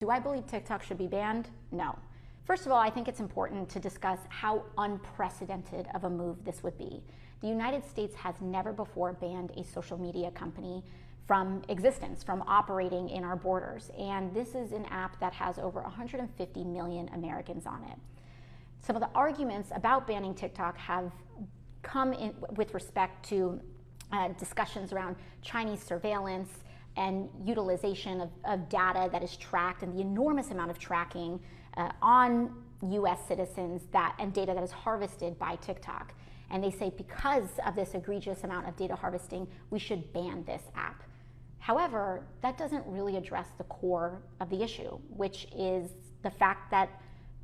Do I believe TikTok should be banned? No. First of all, I think it's important to discuss how unprecedented of a move this would be. The United States has never before banned a social media company from existence, from operating in our borders. And this is an app that has over 150 million Americans on it. Some of the arguments about banning TikTok have come in with respect to discussions around Chinese surveillance and utilization of data that is tracked, and the enormous amount of tracking on US citizens and data that is harvested by TikTok. And they say because of this egregious amount of data harvesting, we should ban this app. However, that doesn't really address the core of the issue, which is the fact that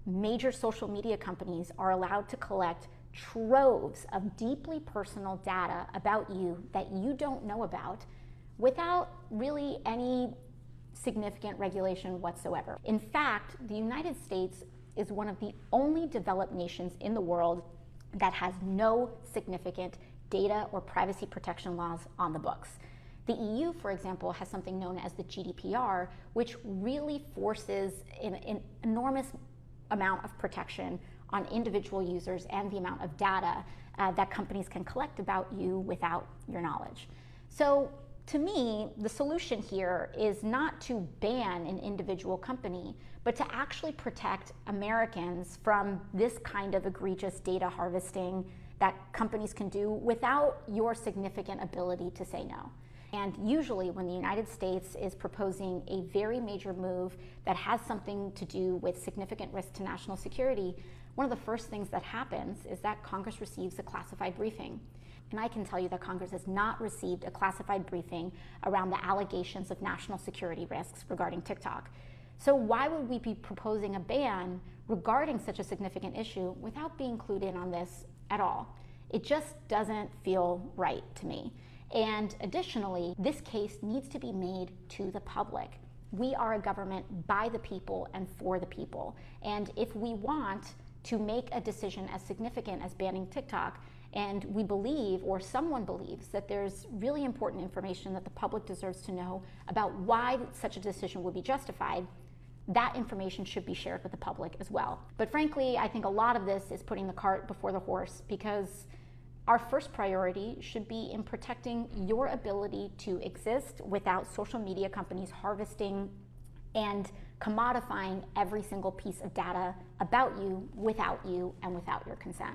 major social media companies are allowed to collect troves of deeply personal data about you that you don't know about without really any significant regulation whatsoever. In fact, the United States is one of the only developed nations in the world that has no significant data or privacy protection laws on the books. The EU, for example, has something known as the GDPR, which really forces an enormous amount of protection on individual users and the amount of data that companies can collect about you without your knowledge. So to me, the solution here is not to ban an individual company, but to actually protect Americans from this kind of egregious data harvesting that companies can do without your significant ability to say no. And usually when the United States is proposing a very major move that has something to do with significant risk to national security, one of the first things that happens is that Congress receives a classified briefing. And I can tell you that Congress has not received a classified briefing around the allegations of national security risks regarding TikTok. So why would we be proposing a ban regarding such a significant issue without being clued in on this at all? It just doesn't feel right to me. And additionally, this case needs to be made to the public. We are a government by the people and for the people. And if we want to make a decision as significant as banning TikTok, and we believe, or someone believes, that there's really important information that the public deserves to know about why such a decision would be justified, that information should be shared with the public as well. But frankly, I think a lot of this is putting the cart before the horse, because our first priority should be in protecting your ability to exist without social media companies harvesting and commodifying every single piece of data about you and without your consent.